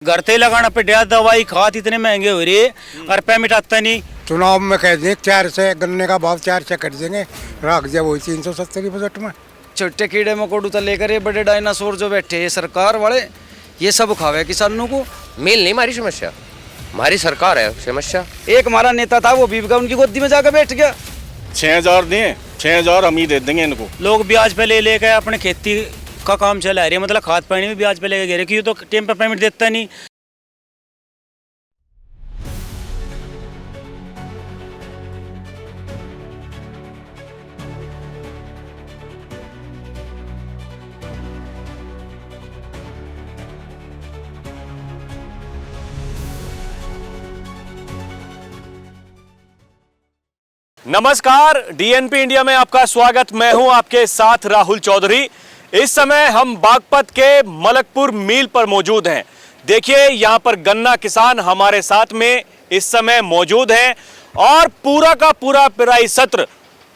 घर से लगाना पे डा दवाई खाद इतने महंगे हो रही है और पेमेंट आता नहीं। चुनाव में कह दें 4 से गन्ने का भाव 4 से कर देंगे, रख दिया वही 370 बजट में। छोटे कीड़े मकोड़ू तो लेकर ये बड़े डायनासोर जो बैठे हैं सरकार वाले, ये सब खावे किसानों को। मिल नहीं हमारी समस्या, हमारी सरकार है समस्या। एक हमारा नेता था वो बीबका उनकी गोदी में जाकर बैठ गया। 6,000 दिए, 6,000 हम ही दे देंगे इनको। लोग ब्याज पे ले लेकर अपने खेती का काम चला रहे हैं, मतलब खाद पानी भी ब्याज पे लेके गए, क्यों तो टाइम पे पेमेंट देता नहीं। नमस्कार, डीएनपी इंडिया में आपका स्वागत। मैं हूं आपके साथ राहुल चौधरी। इस समय हम बागपत के मलकपुर मिल पर मौजूद हैं। देखिए, यहां पर गन्ना किसान हमारे साथ में इस समय मौजूद हैं और पूरा का पूरा पेराई सत्र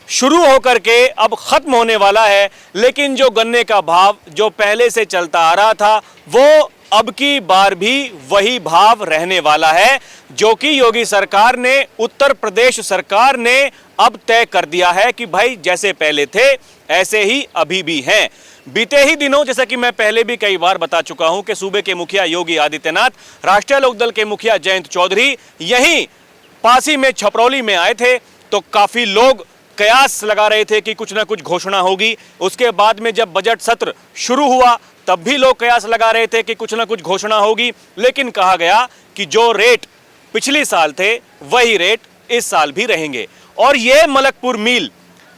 शुरू होकर के अब खत्म होने वाला है। लेकिन जो गन्ने का भाव जो पहले से चलता आ रहा था वो अब की बार भी वही भाव रहने वाला है, जो कि योगी सरकार ने, उत्तर प्रदेश सरकार ने अब तय कर दिया है कि भाई जैसे पहले थे ऐसे ही अभी भी हैं। बीते ही दिनों, जैसा कि मैं पहले भी कई बार बता चुका हूं कि सूबे के मुखिया योगी आदित्यनाथ, राष्ट्रीय लोकदल के मुखिया जयंत चौधरी यहीं पासी में छपरौली में आए थे तो काफी लोग कयास लगा रहे थे कि कुछ ना कुछ घोषणा होगी। उसके बाद में जब बजट सत्र शुरू हुआ तब भी लोग कयास लगा रहे थे कि कुछ ना कुछ घोषणा होगी, लेकिन कहा गया कि जो रेट पिछले साल थे वही रेट इस साल भी रहेंगे। और ये मलकपुर मिल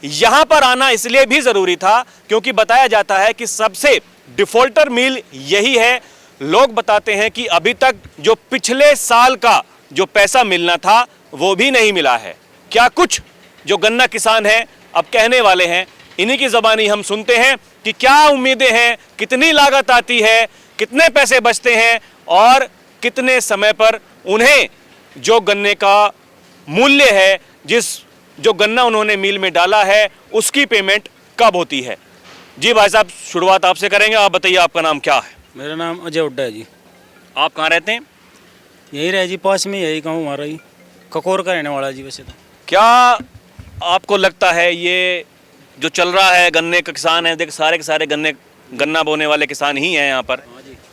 यहां पर आना इसलिए भी जरूरी था क्योंकि बताया जाता है कि सबसे डिफॉल्टर मिल यही है। लोग बताते हैं कि अभी तक जो पिछले साल का जो पैसा मिलना था वो भी नहीं मिला है। क्या कुछ जो गन्ना किसान हैं अब कहने वाले हैं, इन्हीं की ज़बानी हम सुनते हैं कि क्या उम्मीदें हैं, कितनी लागत आती है, कितने पैसे बचते हैं और कितने समय पर उन्हें जो गन्ने का मूल्य है, जो गन्ना उन्होंने मिल में डाला है, उसकी पेमेंट कब होती है। जी भाई साहब, शुरुआत आपसे करेंगे। आप बताइए, आपका नाम क्या है? मेरा नाम अजय उड्डा है जी। आप कहाँ रहते हैं? यही रहे जी, पास में यही गाँव हमारा ही, ककोर का रहने वाला जी। वैसे तो क्या आपको लगता है ये जो चल रहा है, गन्ने का किसान है, देख सारे के सारे गन्ना बोने वाले किसान ही हैं यहाँ पर,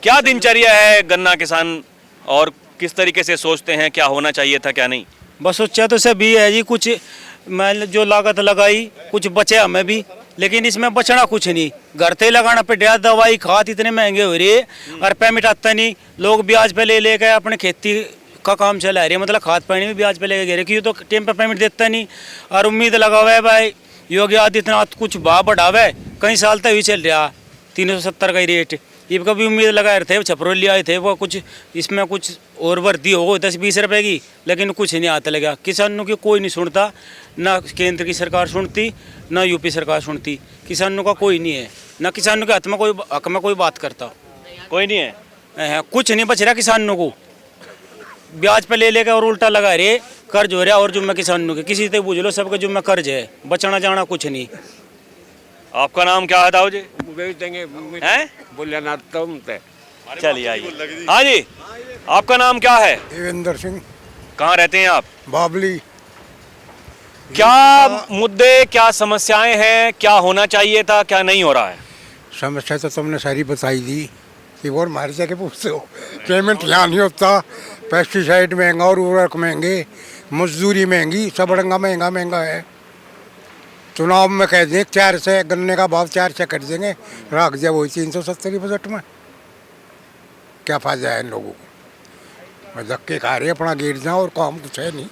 क्या दिनचर्या है गन्ना किसान और किस तरीके से सोचते हैं क्या होना चाहिए था क्या नहीं? बस सोचा तो सब ही है जी, कुछ मैं जो लागत लगाई कुछ बचे हमें भी, लेकिन इसमें बचना कुछ नहीं। घर से लगाना पे डा दवाई खाद इतने महंगे हो रही है और पेमेंट आता नहीं। लोग ब्याज पे ले लेकर अपने खेती का काम चला रहे हैं, मतलब खाद पानी भी ब्याज पे लेके गए, क्यों तो टाइम पे पेमेंट देता नहीं। और उम्मीद लगा हुआ है भाई योगी आदित्यनाथ कुछ भाव बढ़ावे, कई साल तक ही चल रहा 370 का ही रेट। ये कभी उम्मीद लगाए थे, छपरौली आए थे वो कुछ इसमें कुछ और वृद्धि हो 10-20 रुपए की, लेकिन कुछ नहीं आता लगा। किसानों की कोई नहीं सुनता, ना केंद्र की सरकार सुनती ना यूपी सरकार सुनती। किसानों का कोई नहीं है, ना किसानों के हक में कोई बात करता, कोई नहीं है। कुछ नहीं बच रहा किसानों को। ब्याज पे ले लेकर और उल्टा लगा रहे, कर्ज हो रहा और जुम्मे किसानों के, किसी से पूछ लो सबके जुम्मे कर्ज है, बचना जाना कुछ नहीं। आपका नाम क्या है दाऊ जी? हैं? चलिए आइए। हाँ जी, आपका नाम क्या है? देवेंद्र सिंह। कहाँ रहते हैं आप? बाबली। क्या मुद्दे, क्या समस्याएं हैं, क्या होना चाहिए था, क्या नहीं हो रहा है? समस्या तो तुमने सारी बताई दी कि और मारे जाके पूछते हो। पेमेंट यहाँ नहीं होता, पेस्टिसाइड महंगा और उर्वरक महंगे, मजदूरी महंगी, सब महंगा है। चुनाव में कह दें 4 से गन्ने का भाव 4 से कर देंगे, रख दिया वही 370 बजट में। क्या फायदा है इन लोगों को? मैं धक्के खा रहे अपना गिर जाओ और काम कुछ है नहीं।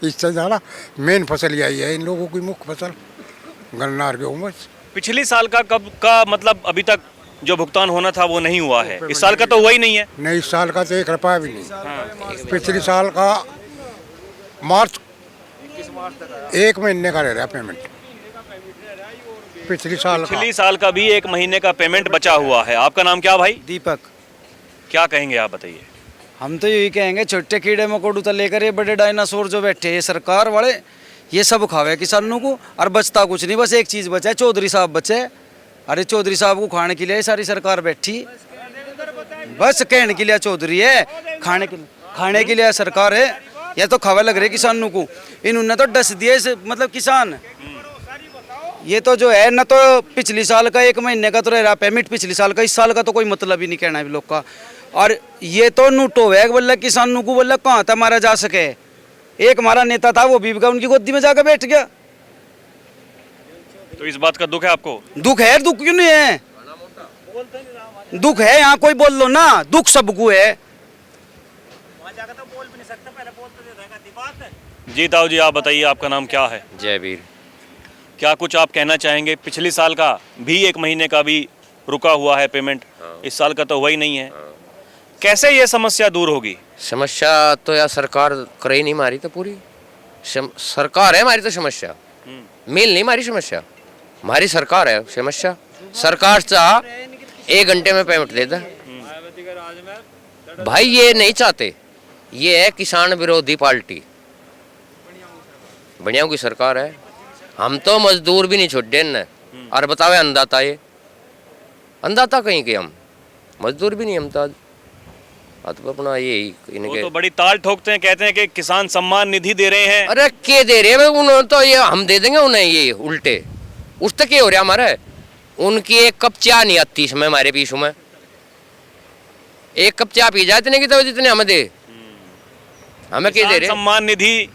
इससे ज़्यादा मेन फसल यही है इन लोगों की, मुख्य फसल गन्ना और गेहूँ बस। पिछले साल का कब का मतलब अभी तक जो भुगतान होना था वो नहीं हुआ है, इस साल का तो हुआ ही नहीं है। नहीं, इस साल का तो 1 रुपया भी नहीं। पिछले साल का मार्च 1 महीने का रह रहा पेमेंट। पिछले साल का भी 1 महीने का पेमेंट बचा हुआ है। आपका नाम क्या भाई? दीपक। क्या कहेंगे आप, बताइए। हम तो यही कहेंगे छोटे कीड़े मकोड़ू तो लेकर ये बड़े डायनासोर जो बैठे हैं सरकार वाले, ये सब खावे किसानों को और बचता कुछ नहीं। बस एक चीज़ बचा है, चौधरी साहब बचे। अरे चौधरी साहब को खाने के लिए सारी सरकार बैठी। बस कहने के लिए चौधरी है, खाने के लिए सरकार है। ये तो खबर लग रही है किसानों को, इन्होंने तो डस दिए मतलब किसान। ये तो जो है ना, तो पिछले साल का 1 महीने का तो रह रहा पेमेंट, पिछले साल का, इस साल का तो कोई मतलब ही नहीं कहना है लोग का। और ये तो नूटो है बोला किसानों को, बोला कहाँ था मारा जा सके। एक हमारा नेता था वो भी उनकी गोदी में जाकर बैठ गया। तो इस बात का दुख है आपको? दुख है, दुख क्यों नहीं है, दुख है। यहाँ कोई बोल लो ना, दुख सबको है। जी ताऊ जी, आप बताइए, आपका नाम क्या है? जयवीर। क्या कुछ आप कहना चाहेंगे? पिछले साल का भी 1 महीने का भी रुका हुआ है पेमेंट, इस साल का तो हुआ ही नहीं है। कैसे ये समस्या दूर होगी? समस्या तो यार सरकार करे ही नहीं, मारी तो पूरी सरकार है हमारी तो समस्या, मिल नहीं मारी समस्या, हमारी सरकार है समस्या। सरकार चाह 1 घंटे में पेमेंट देता भाई, ये नहीं चाहते। ये है किसान विरोधी पार्टी, बढ़िया की सरकार है। हम तो मजदूर भी नहीं छोड़े न, और बतावे अंदाता, ये अंदाता कहीं के, हम मजदूर भी नहीं, हम तो तो अपना यही वो इनके। तो बड़ी ताल ठोकते हैं, कहते हैं कि किसान सम्मान निधि दे रहे हैं। अरे के दे रहे हैं उन्होंने, तो ये हम दे देंगे उन्हें, ये उल्टे उस तक ये हो रहा हमारे। उनकी 1 कप चाय नहीं आती इसमें, हमारे पीछू में 1 कप चाय पी जाए इतने की, तो जितने हमें दे, हमें क्या दे रहे? सम्मान निधि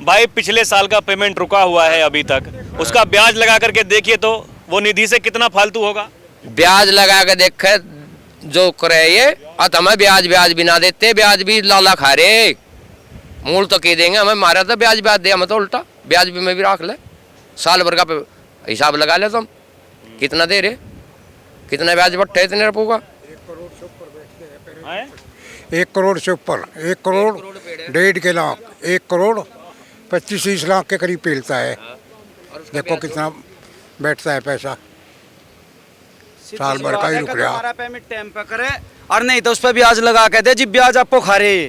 भाई पिछले साल का पेमेंट रुका हुआ है अभी तक, उसका ब्याज लगा करके देखिए तो वो निधि से कितना फालतू होगा। ब्याज लगा के देखे जो करे ये, अब हमें ब्याज भी ना देते, ब्याज भी लाला खा रहे, मूल तो कह देंगे हमें, मारा तो ब्याज दे, हमें तो उल्टा ब्याज भी में भी रख ले, साल भर का हिसाब लगा ले, तुम कितना दे रहे, कितना ब्याज बढ़ते इतने रुपयों का? 1 करोड़ से ऊपर, 1 करोड़ 1.5 लाख, 1 करोड़ 25-30 लाख के करीब पेलता है। देखो कितना बैठता है पैसा, साल भर का ही रुक रहा। हमारा पेमेंट टाइम पे करे, और नहीं तो उस पर ब्याज लगा के दे, जी ब्याज आपको खा रहे,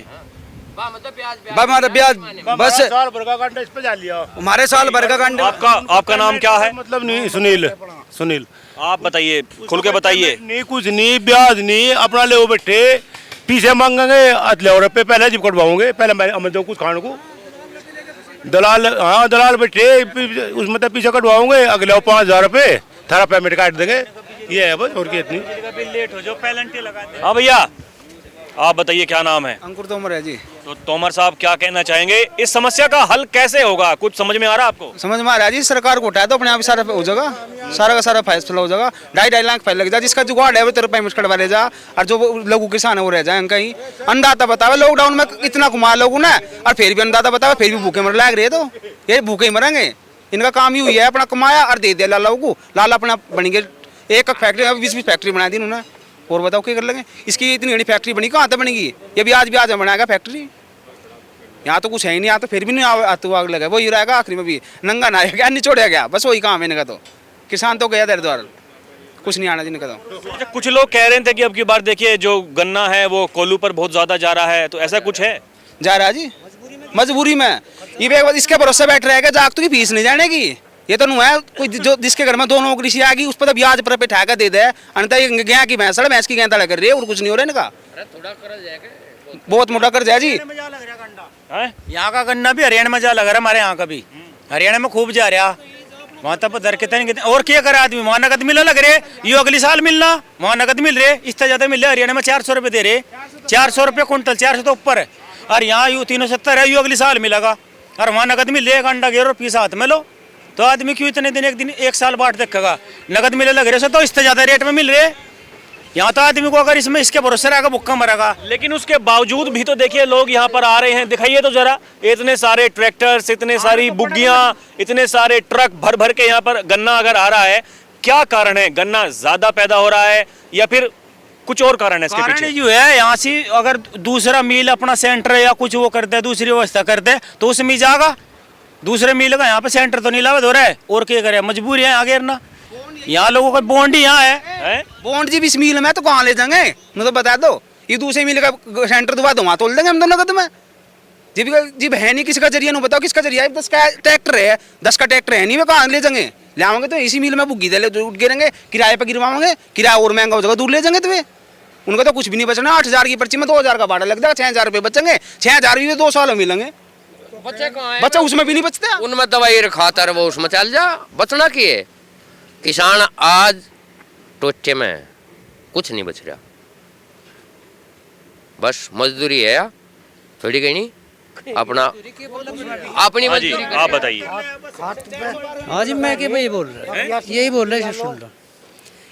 हमारा ब्याज बस साल भर का गंडा इस पे डाल लिया। हमारे साल भर का गंडा। आपका नाम क्या है? मतलब नहीं, सुनील आप बताइए, खुल के बताइए। नहीं, कुछ नहीं, ब्याज नहीं, अपना ले वो बैठे पीछे मांगेंगे, अतले रुपये पहले जब कटवाओगे, पहले हमें दो कुछ खाने को, दलाल, हाँ दलाल बैठे उसमें तो पीछे कटवाओगे, अगले 5,000 रुपये थारा पेमेंट काट देंगे, ये है बस, और क्या इतनी। लेट हो जो पेनल्टी लगा दे। हाँ भैया, आप बताइए क्या नाम है? अंकुर तोमर है जी। तो तोमर साहब क्या कहना चाहेंगे, इस समस्या का हल कैसे होगा? कुछ समझ में आ रहा है आपको? समझ में आ रहा है जी, सरकार को उठाया तो अपने आप ही सारा हो जाएगा, सारा का सारा फैसला हो जाएगा। 2.5 लाख फाइल लग जाए, जिसका जुगाड़ है वो तेरे पेमेंट कटवा ले जा, और जो लघु किसान है वो रह जाए कहीं। अन्नदाता बतावे लॉकडाउन में इतना कुमार लोगों ने, और फिर भी अन्नदाता बतावे फिर भी भूखे मर लग रहे, तो ये भूखे ही मरेंगे। इनका काम ही हुई है, अपना कमाया और दे दिया लाला को, लाला अपना बन गए। 1 फैक्ट्री, 20 फैक्ट्री बना दी उन्होंने, और बताओ क्या कर लेंगे? इसकी इतनी बड़ी फैक्ट्री बनी, कहाँ तक बनेगी? ये भी आज बनाएगा फैक्ट्री, यहाँ तो कुछ है ही नहीं, यहाँ तो फिर भी नहीं आग लगा, वही रहेगा, आखिरी में भी नंगा ना गया, निचोड़िया गया, बस वही काम है इनका। तो किसान तो गया दर द्वार, कुछ नहीं आना जिनका। तो अच्छा, कुछ लोग कह रहे थे कि अब की बार देखिए जो गन्ना है वो कोल्हू पर बहुत ज्यादा जा रहा है, तो ऐसा कुछ है? जा रहा है जी, मजबूरी में। ये एक बार इसके भरोसे बैठ रहेगा, जाग तो की फीस नहीं जाने की। ये तो नहीं है कोई जो जिसके घर में 2 नौकरी सी आ गई, उस पर तो ब्याज पर बैठा कर दे दे, अन्यथा गया की भैंस की गेंदा कर रही है, और कुछ नहीं हो रहा इनका। बहुत मोटा कर्ज है जी। यहाँ का गन्ना भी हरियाणा में जा लग रहा है, हमारे यहाँ का भी हरियाणा में खूब जा रहा, वहाँ तक दर कितने और क्या करे आदमी, वहाँ नगद मिलने लग रहे, ये अगले साल मिलना, वहाँ नगद मिल रहे, इससे ज्यादा मिल रहे। हरियाणा में 400 रुपये दे रहे, 400 रुपये कुंटल, 400 तो ऊपर है, और यहाँ यू 370 है, यू अगले साल मिलेगा, और वहाँ नगद मिल रहे, 1 अंडा गेरो पीस हाथ में लो, तो आदमी क्यों इतने दिन 1 साल बाट देखेगा? नगद मिलने लग रहे, तो इससे ज्यादा रेट में मिल रहे। यहाँ तो आदमी को अगर इसमें इसके भरोसे रहेगा भुक्का मरेगा। लेकिन उसके बावजूद भी तो देखिए लोग यहाँ पर आ रहे हैं, दिखाइए तो जरा, इतने सारे ट्रैक्टर्स, इतने सारी बुग्गियां, इतने सारे ट्रक भर भर के यहाँ पर गन्ना अगर आ रहा है, क्या कारण है? गन्ना ज्यादा पैदा हो रहा है या फिर कुछ और कारण है इसके कारण पीछे? जो है, यहाँ से अगर दूसरा मिल अपना सेंटर या कुछ वो करते हैं, दूसरी व्यवस्था करते हैं, तो उसमें जाएगा, दूसरे मिल का यहाँ पे सेंटर तो नहीं लाभ हो रहा है, और क्या करे, मजबूरी है आगे ना। यहाँ लोगों का बॉन्ड ही यहाँ है, बॉन्ड जी भी इस मिल में तो कहाँ ले जाएंगे, मुझे तो बता दो। ये दूसरे मिल का सेंटर दुआ दो, वहाँ तोल देंगे हम दोनों नगद में। जी है नहीं, किसका जरिया नहीं बताओ, किसका जरिया है? 10 का ट्रैक्टर है, 10 का ट्रैक्टर है नहीं, मैं कहाँ ले जाएंगे? ले आवांगे तो इसी मिल में बुग्गी दे गिरेंगे, किराए पर गिरवाओगे, किराया और महंगा हो जाएगा, दूर ले जाएंगे। तो उनका तो कुछ भी नहीं बचना। 8,000 की पर्ची में 2,000 का भाड़ा लग जाएगा, 6,000 रुपये बचेंगे। 6,000 भी 2 साल में मिलेंगे, बच्चे कहाँ हैं? बच्चा उसमें भी नहीं बचता। उनमें दवाई खाता वो उसमें चल जा, बचना की है। किसान आज टोचे में है, कुछ नहीं बच रहा, बस मजदूरी है या थोड़ी कहीं नहीं अपना अपनी हाँ जी, मजदूरी आप बताइए। हाँ जी, मैं क्या भाई बोल रहा है, यही बोल रहे हैं, सुन लो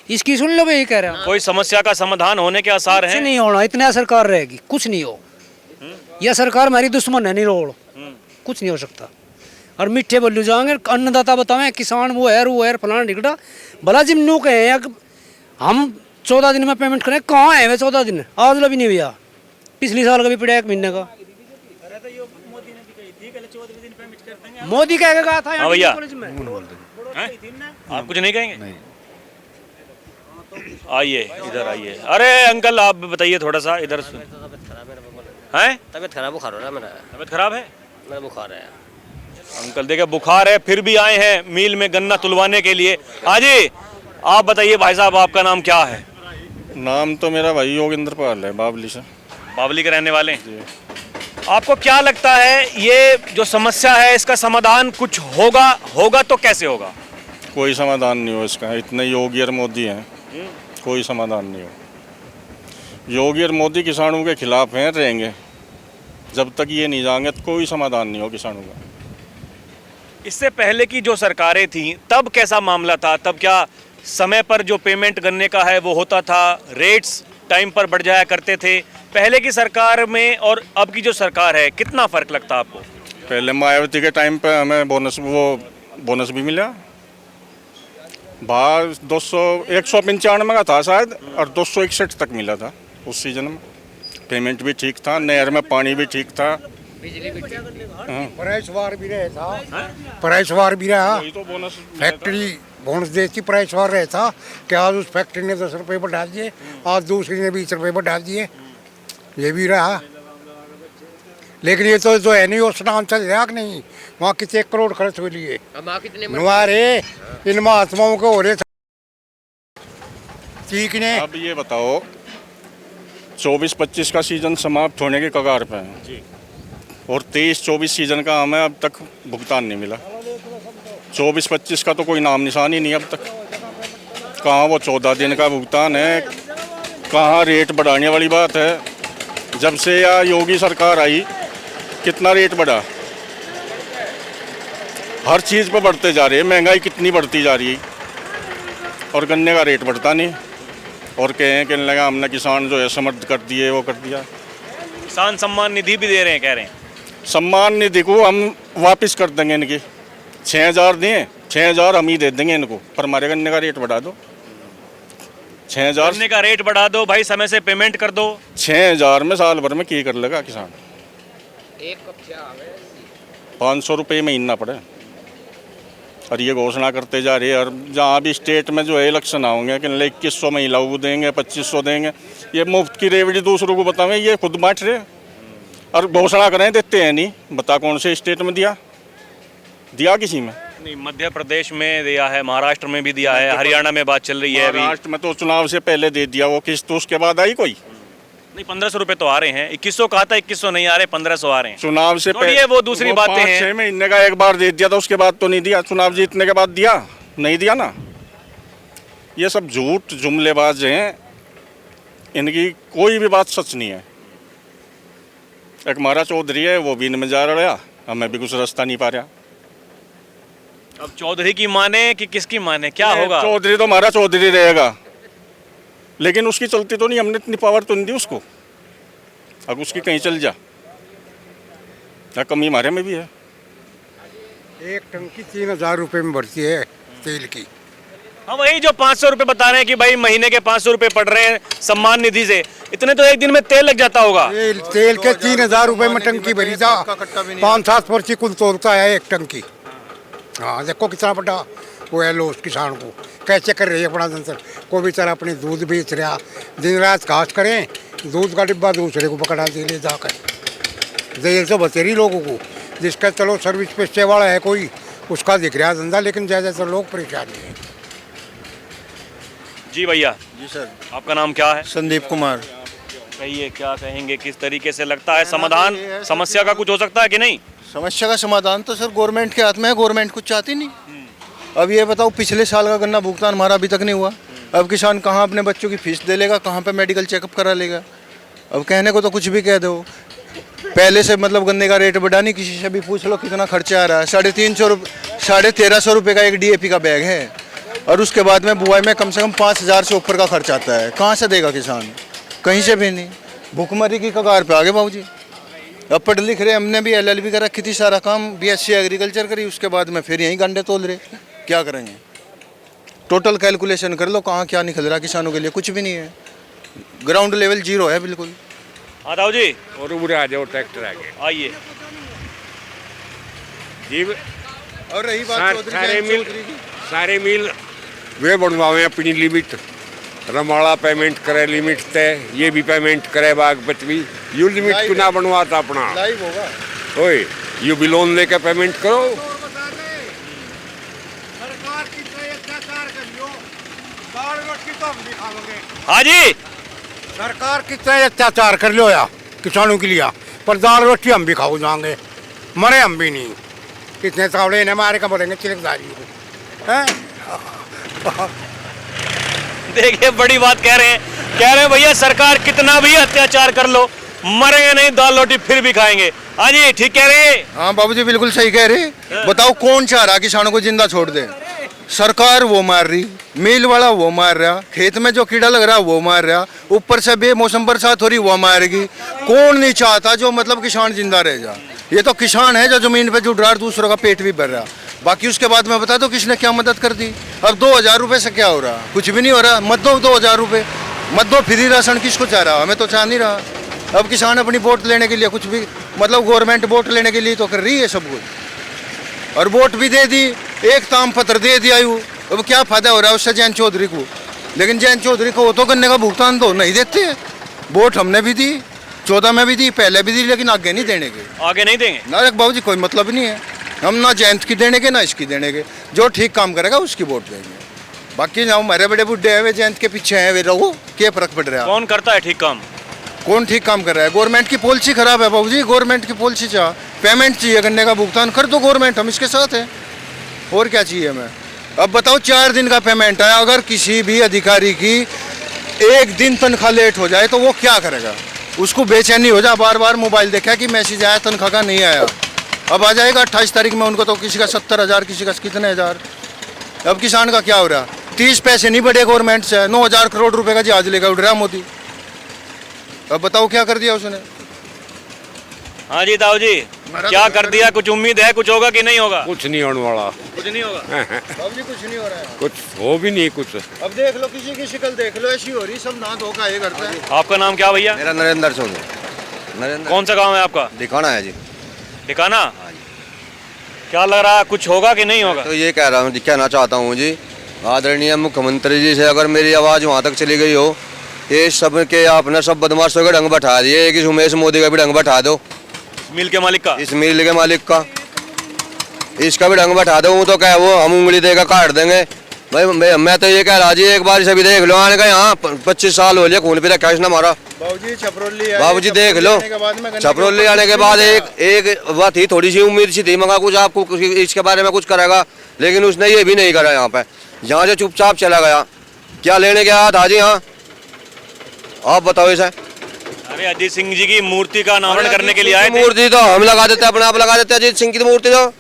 इसकी, सुन लो, मैं यही कह रहा हूँ। कोई समस्या का समाधान होने के आसार कुछ हैं? नहीं होना, इतना सरकार रहेगी कुछ नहीं हो। यह सरकार हमारी दुश्मन है, नहीं रोड़, कुछ नहीं हो सकता। और मीठे बोलू जाएंगे, अन्नदाता बतावे किसान वो है फलाना ढिकड़ा भला जिम नू कहे हैं कि हम 14 दिन में पेमेंट करें, कहाँ है वे 14 दिन? आज भी नहीं भैया, पिछले साल का भी पड़ा 1 महीने का। मोदी कह के कहा था हाँ भैया। कॉलेज में। हैं? आप कुछ नहीं कहेंगे? आइए इधर आइए। अरे अंकल आप बताइए थोड़ा सा इधर। हैं? तबीयत खराब, बुखार हो रहा है मेरा। तबीयत खराब है? मेरा बुखार है। अंकल देखिए बुखार है, फिर भी आए हैं मिल में गन्ना तुलवाने के लिए। हाँ जी, आप बताइए भाई साहब, आपका नाम क्या है? नाम तो मेरा भाई योगेंद्र पाल है, बावली से। बावली के रहने वाले हैं। आपको क्या लगता है ये जो समस्या है इसका समाधान कुछ होगा तो कैसे होगा? कोई समाधान नहीं हो इसका, इतने योगी और मोदी हैं, कोई समाधान नहीं हो। योगी और मोदी किसानों के खिलाफ हैं, रहेंगे जब तक ये नहीं जाएंगे तो कोई समाधान नहीं हो किसानों का। इससे पहले की जो सरकारें थीं तब कैसा मामला था? तब क्या समय पर जो पेमेंट गन्ने का है वो होता था, रेट्स टाइम पर बढ़ जाया करते थे? पहले की सरकार में और अब की जो सरकार है कितना फर्क लगता है आपको? पहले मायावती के टाइम पे हमें बोनस भी मिला, बाहर 195 का था शायद, और 261 तक मिला था उस सीजन में। पेमेंट भी ठीक था, नहर में पानी भी ठीक था, प्राइस वार भी रहा था, प्राइस वार भी रहा। वही तो बोनस फैक्ट्री बोनस देती, प्राइस वार रहा था कि आज उस फैक्ट्री ने 10 रुपये बढ़ा दिए, आज दूसरी ने 20 रुपये बढ़ा दिए, ये भी रहा। लेकिन ये तो जो है नहीं, उस नाम चल रहा कि नहीं, वहाँ कितने 1 करोड़ खर्च हो लिए नुआरे इन महात्माओं के हो रहे थे। ठीक ने अब ये बताओ, 24-25 का सीजन समाप्त होने के कगार पे है और 23-24 सीजन का हमें अब तक भुगतान नहीं मिला। 24-25 का तो कोई नाम निशान ही नहीं अब तक। कहाँ वो 14 दिन का भुगतान है, कहाँ रेट बढ़ाने वाली बात है। जब से या योगी सरकार आई कितना रेट बढ़ा, हर चीज़ पे बढ़ते जा रहे हैं, महंगाई कितनी बढ़ती जा रही है और गन्ने का रेट बढ़ता नहीं। और कहें कि लगा हमने किसान जो है समर्थ कर दिए, वो कर दिया। किसान सम्मान निधि भी दे रहे हैं, कह रहे हैं। सम्मान निधि को हम वापस कर देंगे, इनकी 6,000 दें, 6,000 हम ही दे देंगे इनको, पर हमारे गन्ने का रेट बढ़ा दो। 6,000 गन्ने का रेट बढ़ा दो भाई, समय से पेमेंट कर दो। 6,000 में साल भर में की कर लेगा किसान? 500 रुपये महीना पड़े। और ये घोषणा करते जा रही है, और जहाँ भी स्टेट में जो है इलेक्शन आओगे कि 2100 महिलाओं को देंगे, 2500 देंगे, ये मुफ्त की रेवड़ी दूसरों को बतावें, ये खुद बांट रहे और घोषणा करें, देते हैं नहीं। बता कौन से स्टेट में दिया किसी में नहीं, मध्य प्रदेश में दिया है, महाराष्ट्र में भी दिया है, हरियाणा में बात चल रही है अभी। महाराष्ट्र में तो चुनाव से पहले दे दिया, वो किस्त तो उसके बाद आई कोई नहीं। 1500 रुपए तो आ रहे हैं, 2100 कहा था, 2100 नहीं आ रहे, 1500 आ रहे हैं। चुनाव से पहले वो दूसरी बातें हैं। 5-6 महीने का एक बार दे दिया था, उसके बाद तो नहीं दिया। चुनाव जीतने के बाद दिया, नहीं दिया ना। ये सब झूठ जुमलेबाज हैं, इनकी कोई भी बात सच नहीं है। एक हमारा चौधरी है, वो भी इनमें जा रहा, हमें भी कुछ रास्ता नहीं पा रहा। अब चौधरी की माने कि किसकी माने, क्या होगा? चौधरी तो हमारा चौधरी रहेगा, लेकिन उसकी चलती तो नहीं, हमने इतनी पावर तो नहीं दी उसको। अब उसकी कहीं चल जा, क्या कमी हमारे में भी है। एक टंकी 3,000 रुपये में भरती है तेल की। हाँ, वही जो 500 रुपए बता रहे हैं कि भाई महीने के 500 रुपए पड़ रहे हैं सम्मान निधि से, इतने तो एक दिन में तेल लग जाता होगा। तेल के 3,000 रुपये में टंकी भरी था, 5-7 पर्ची कुल तोड़ता है एक टंकी। हाँ, देखो कितना बड़ा वो है लो उस किसान को, कैसे कर रही है अपना धंधा। कोई बेचारा अपने दूध बेच रहा, दिन रात घास करें, दूध का डिब्बा दूसरे को पकड़ा दे ले जाकर। जेल तो बतेरी लोगों को, जिसका चलो सर्विस पेशे वाला है कोई, उसका दिख रहा धंधा, लेकिन ज़्यादातर लोग परेशान हैं। जी भैया, जी सर। आपका नाम क्या है? संदीप कुमार। कहिए, क्या कहेंगे, किस तरीके से लगता है समाधान समस्या का कुछ हो सकता है कि नहीं? समस्या का समाधान तो सर गवर्नमेंट के हाथ में है, गवर्नमेंट कुछ चाहती नहीं। अब ये बताओ, पिछले साल का गन्ना भुगतान हमारा अभी तक नहीं हुआ। अब किसान कहाँ अपने बच्चों की फीस दे लेगा, कहाँ पे मेडिकल चेकअप करा लेगा? अब कहने को तो कुछ भी कह दो। पहले से मतलब गन्ने का रेट बढ़ा नहीं, किसी से भी पूछ लो कितना खर्चा आ रहा है। 1350 रुपये का एक DAP का बैग है, और उसके बाद में बुआई में कम से कम 5000 से ऊपर का खर्च आता है। कहाँ से देगा किसान? कहीं से भी नहीं। भुखमरी की कगार पे आ गए बाबूजी। अब पढ़ लिख रहे, हमने भी LLB कर रखी थी, सारा काम BSc एग्रीकल्चर करी, उसके बाद में फिर यहीं गंडे तोल रहे। क्या करेंगे? टोटल कैलकुलेशन कर लो, कहाँ क्या निकल रहा किसानों के लिए, कुछ भी नहीं है। ग्राउंड लेवल जीरो है बिल्कुल। हाँ ताऊ जी, और उबरे आ जाओ, ट्रैक्टर आ गए आइए जी। और रही बात सारे मिल वे बनवावे अपनी लिमिट, रमाड़ा पेमेंट करे लिमिट तय, ये भी पेमेंट करे बागपत भी, यू लिमिट क्यों ना बनवाता अपना? लाइव होगा। ओए यू भी लोन लेके पेमेंट करो। हाँ जी, सरकार कितना अत्याचार कर लो या किसानों के लिए, पर दाल रोटी हम भी खाओ जाएंगे, मरे हम भी नहीं। कितने सावड़े ने मारे का बोलेंगे चिलकदारी हैं। देखिए बड़ी बात कह रहे हैं भैया, सरकार कितना भी अत्याचार कर लो, मरेंगे नहीं, दाल रोटी फिर भी खाएंगे। हाँ जी, ठीक कह रहे हैं। हाँ बाबूजी बिल्कुल सही कह रहे। बताओ कौन चाह रहा किसानों को जिंदा छोड़ दे? सरकार वो मार रही, मिल वाला वो मार रहा, खेत में जो कीड़ा लग रहा वो मार रहा, ऊपर से बेमौसम बरसात हो रही वो मारेगी। कौन नहीं चाहता जो मतलब किसान जिंदा रह जा? ये तो किसान है जो जमीन पे जुड़ रहा है, दूसरों का पेट भी भर रहा। बाकी उसके बाद में बता दो किसने क्या मदद कर दी। अब 2000 रुपये से क्या हो रहा? कुछ भी नहीं हो रहा। मत दो 2000 रुपये, मत दो फ्री राशन। किसको चाह रहा? हमें तो चाह नहीं रहा। अब किसान अपनी वोट लेने के लिए कुछ भी मतलब गवर्नमेंट वोट लेने के लिए तो कर रही है सब कुछ, और वोट भी दे दी, एक ताम पत्र दे दिया। अब क्या फायदा हो रहा है उससे जैन चौधरी को? लेकिन जैन चौधरी को वो तो गन्ने का भुगतान तो नहीं देते। वोट हमने भी दी, 14 में भी दी, पहले भी दी, लेकिन आगे नहीं देने के। आगे नहीं देंगे ना बाबू जी, कोई मतलब नहीं है। हम ना जयंत की देने के ना इसकी देने के। जो ठीक काम करेगा उसकी वोट देंगे। बाकी ना हमारे बड़े बुढ़े हैं वे जयंत के पीछे हैं, वे रहो, क्या फर्क पड़ रहा है? कौन करता है ठीक काम? कौन ठीक काम कर रहा है? गवर्नमेंट की पॉलिसी खराब है बाबू जी। गवर्नमेंट की पॉलिसी चाह पेमेंट चाहिए, गन्ने का भुगतान कर दो गवर्नमेंट, हम इसके साथ हैं। और क्या चाहिए हमें? अब बताओ 4 दिन का पेमेंट है, अगर किसी भी अधिकारी की 1 दिन तनख्वाह लेट हो जाए तो वो क्या करेगा? उसको बेचैनी हो जाए, बार बार मोबाइल देखा कि मैसेज आया तनख्वाह का, नहीं आया। अब आ जाएगा 28 तारीख में उनको तो किसी का 70,000, किसी का कितने हज़ार। अब किसान का क्या हो रहा? 30 पैसे नहीं बढ़े गवर्नमेंट से, 9000 करोड़ रुपए का जहाज लेकर उड़ रहा मोदी। अब बताओ क्या कर दिया उसने? हाँ जी ताऊ जी, क्या कर दिया? कुछ उम्मीद है कुछ होगा कि नहीं होगा? कुछ नहीं होने वाला, कुछ नहीं होगा बाबू जी, कुछ नहीं हो रहा है। कुछ हो भी नहीं कुछ। अब देख लो, किसी की शक्ल देख लो, ऐसी हो रही, सब ना धोखा ये करता है। आपका नाम क्या भैया? मेरा नरेंद्र चौधरी। नरेंद्र कौन सा गांव है आपका? दिखाना है जी। ठिकाना? क्या लग रहा है, कुछ होगा कि नहीं होगा? तो ये कह रहा हूँ, कहना चाहता हूँ जी, आदरणीय मुख्यमंत्री जी से अगर मेरी आवाज़ वहाँ तक चली गई हो, ये सब के आपने सब बदमाशों का ढंग बैठा दिए, कि उमेश मोदी का भी ढंग बैठा दो, मिल के मालिक का, इस मिल के मालिक का, इसका भी ढंग बैठा दो। तो क्या वो हम उंगली देकर काट देंगे भाई। मैं तो ये कह रहा जी, एक बार सभी देख लो, आने का यहाँ 25 साल हो लिया, खून पे रखा इसने हमारा। बाबूजी देख लो, छपरोली आने के बाद एक बात ही, थोड़ी सी उम्मीद सी थी, मगर कुछ आपको इसके बारे में कुछ करेगा, लेकिन उसने ये भी नहीं करा। यहाँ पे यहाँ से चुपचाप चला गया। क्या लेने गया था जी? हाँ आप बताओ इसे। अरे अजीत सिंह जी की मूर्ति का अनावरण करने के लिए आए थे। मूर्ति तो हम लगा देते, अपने आप लगा देते अजीत सिंह की मूर्ति। तो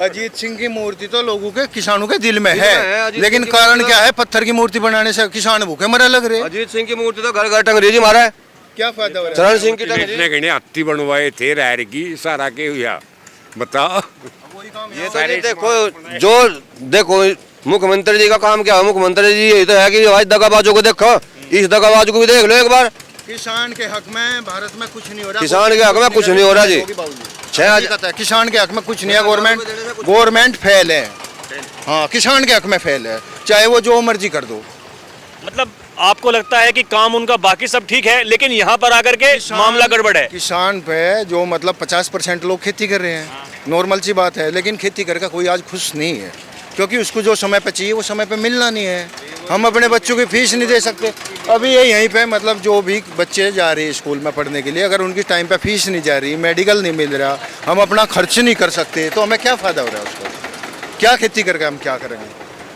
अजीत सिंह की मूर्ति तो लोगों के, किसानों के दिल में है, लेकिन कारण क्या है? पत्थर की मूर्ति बनाने से किसान भूखे मरे लग रहे। अजीत सिंह की मूर्ति तो घर घर टंग रही जी हमारा। क्या फायदा हो रहा है? चरण सिंह की टंग रही। हाथी बनवाए थे रैर की, सारा के हुआ बताओ। ये तो जी देखो, जो देखो मुख्यमंत्री जी का काम क्या है? मुख्यमंत्री जी यही तो है कि भाई दगाबाजों को देखो, इस दगाबाज को भी देख लो एक बार। किसान के हक में भारत में कुछ नहीं हो रहा। किसान के हक में कुछ नहीं हो रहा जी। किसान के हक में कुछ नहीं है। गवर्नमेंट फेल है। हाँ, किसान के हक में फेल है, चाहे वो जो मर्जी कर दो। मतलब आपको लगता है कि काम उनका बाकी सब ठीक है, लेकिन यहाँ पर आकर के मामला गड़बड़ है? किसान पे जो मतलब 50% लोग खेती कर रहे हैं, नॉर्मल सी बात है, लेकिन खेती करके कोई आज खुश नहीं है। क्योंकि उसको जो समय पे चाहिए वो समय पे मिलना नहीं है। हम अपने बच्चों की फीस नहीं दे सकते। अभी ये यहीं पे मतलब जो भी बच्चे जा रहे हैं स्कूल में पढ़ने के लिए, अगर उनकी टाइम पे फीस नहीं जा रही, मेडिकल नहीं मिल रहा, हम अपना खर्च नहीं कर सकते, तो हमें क्या फ़ायदा हो रहा है उसको? क्या खेती करके हम क्या करेंगे?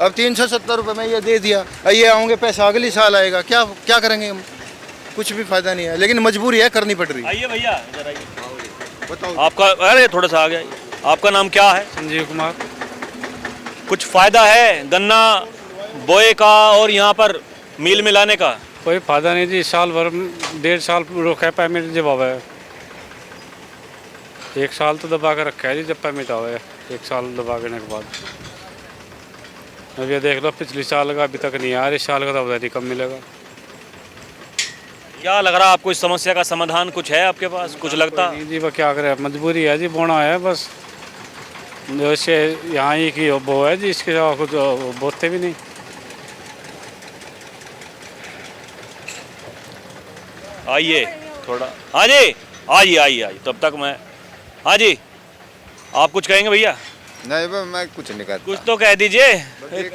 अब 370 रुपये में ये दे दिया, ये आओगे पैसा अगले साल आएगा, क्या क्या करेंगे हम? कुछ भी फायदा नहीं है, लेकिन मजबूरी है, करनी पड़ रही है। आइए भैया इधर आइए। बताओ आपका, अरे थोड़ा सा आ गया, आपका नाम क्या है? संजीव कुमार। कुछ फायदा है गन्ना बोए का और यहाँ पर मील में लाने का? कोई फायदा नहीं जी, साल भर 1.5 साल रोका पेमेंट जब आवे, 1 साल तो दबा के रखा है जी, जब पेमेंट आवे 1 साल दबा के बाद। अब ये देख लो पिछले साल का अभी तक नहीं आया, इस साल का तो पता नहीं कब मिलेगा। क्या लग रहा है आपको, इस समस्या का समाधान कुछ है आपके पास, कुछ लगता? नहीं जी, वो क्या करे, मजबूरी है जी, बोना है बस। जैसे यहाँ ही की वो है जी, इसके अलावा कुछ बोते भी नहीं। आइए थोड़ा, हाँ जी आइए आइए आइए, तब तक मैं, हाँ जी आप कुछ कहेंगे भैया? नहीं मैं कुछ नहीं करता। कुछ तो कह दीजिए,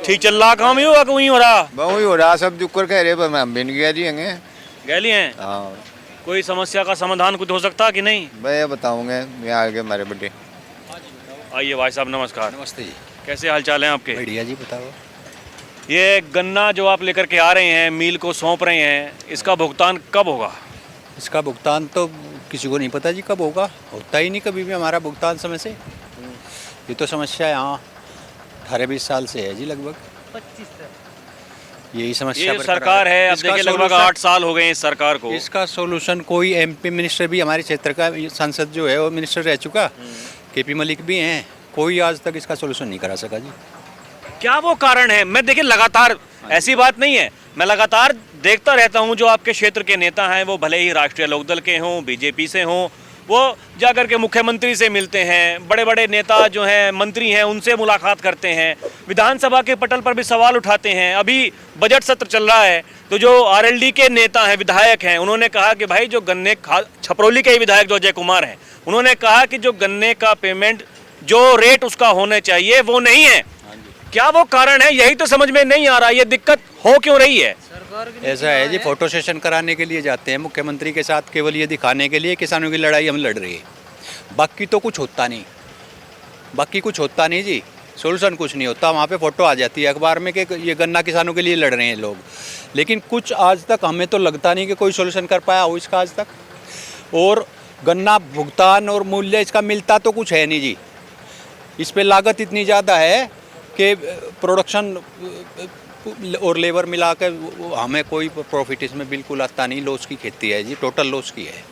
ठीक चल रहा काम ही हुआ वही हो रहा? वही हो रहा, सब दुख कर कह रहे, पर हम भी नहीं गए दिएंगे। गैली हैं? हाँ कोई समस्या का समाधान कुछ हो सकता कि नहीं? मैं बताऊंगे, मैं आगे हमारे बड़े। आइए भाई साहब नमस्कार। नमस्ते जी। कैसे हाल चाल हैं आपके? बढ़िया जी, बताओ। ये गन्ना जो आप लेकर के आ रहे हैं, मील को सौंप रहे हैं, इसका भुगतान कब होगा? इसका भुगतान तो किसी को नहीं पता जी कब होगा, होता ही नहीं कभी भी हमारा भुगतान समय से। ये तो समस्या यहाँ 18-20 साल से है जी, लगभग 25 यही समस्या ये सरकार है, अब देखिए लगभग 8 साल हो गए इस सरकार को। इसका सोल्यूशन कोई एमपी मिनिस्टर भी, हमारे क्षेत्र का सांसद जो है वो मिनिस्टर रह चुका, केपी मलिक भी हैं, कोई आज तक इसका सोल्यूशन नहीं करा सका जी। क्या वो कारण है? मैं देखिए लगातार, ऐसी बात नहीं है, मैं लगातार देखता रहता हूं, जो आपके क्षेत्र के नेता हैं वो भले ही राष्ट्रीय लोकदल के हों, बीजेपी से हों, वो जाकर के मुख्यमंत्री से मिलते हैं, बड़े बड़े नेता जो हैं, मंत्री हैं, उनसे मुलाकात करते हैं, विधानसभा के पटल पर भी सवाल उठाते हैं। अभी बजट सत्र चल रहा है, तो जो आरएलडी के नेता हैं, विधायक हैं, उन्होंने कहा कि भाई जो गन्ने, छपरौली के ही विधायक जो अजय कुमार हैं, उन्होंने कहा कि जो गन्ने का पेमेंट जो रेट उसका होने चाहिए वो नहीं है। क्या वो कारण है? यही तो समझ में नहीं आ रहा, ये दिक्कत हो क्यों रही है? ऐसा है जी, फोटो सेशन कराने के लिए जाते हैं मुख्यमंत्री के साथ, केवल ये दिखाने के लिए किसानों की लड़ाई हम लड़ रही है, बाकी तो कुछ होता नहीं, बाकी कुछ होता नहीं जी, सोल्यूशन कुछ नहीं होता। वहाँ पे फोटो आ जाती है अखबार में कि ये गन्ना किसानों के लिए लड़ रहे हैं लोग, लेकिन कुछ आज तक हमें तो लगता नहीं कि कोई सोल्यूशन कर पाया हो इसका आज तक। और गन्ना भुगतान और मूल्य इसका मिलता तो कुछ है नहीं जी, इस पे लागत इतनी ज़्यादा है कि प्रोडक्शन और लेबर मिला के हमें कोई प्रॉफिट इसमें बिल्कुल आता नहीं, लॉस की खेती है जी, टोटल लॉस की है।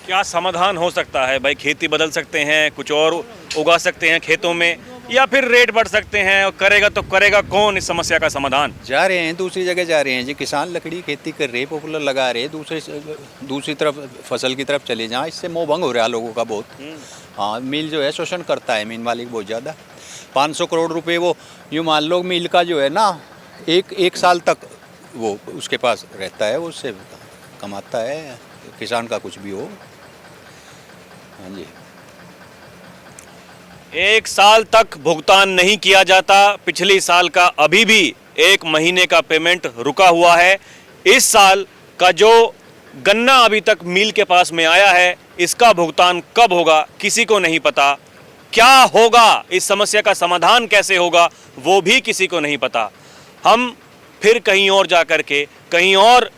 क्या समाधान हो सकता है भाई? खेती बदल सकते हैं, कुछ और उगा सकते हैं खेतों में, या फिर रेट बढ़ सकते हैं? और करेगा तो करेगा कौन इस समस्या का समाधान? जा रहे हैं दूसरी जगह जा रहे हैं जी, किसान लकड़ी खेती कर रहे हैं, पॉपुलर लगा रहे हैं, दूसरी तरफ फसल की तरफ चले जाएँ, इससे मोह भंग हो रहा है लोगों का बहुत। हाँ, मिल जो है शोषण करता है, मीन मालिक बहुत ज़्यादा। 500 करोड़ रुपए वो यूँ मान लो मिल का जो है ना, एक साल तक वो उसके पास रहता है, वो उससे कमाता है, किसान का कुछ भी हो। हाँ जी, 1 साल तक भुगतान नहीं किया जाता, पिछले साल का अभी भी 1 महीने का पेमेंट रुका हुआ है। इस साल का जो गन्ना अभी तक मिल के पास में आया है, इसका भुगतान कब होगा किसी को नहीं पता। क्या होगा, इस समस्या का समाधान कैसे होगा, वो भी किसी को नहीं पता। हम फिर कहीं और जाकर के, कहीं और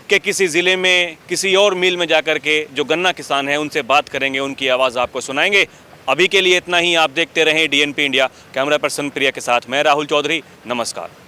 के किसी ज़िले में, किसी और मिल में जाकर के जो गन्ना किसान हैं उनसे बात करेंगे, उनकी आवाज़ आपको सुनाएंगे। अभी के लिए इतना ही। आप देखते रहें DNP इंडिया। कैमरा पर्सन प्रिया के साथ मैं राहुल चौधरी, नमस्कार।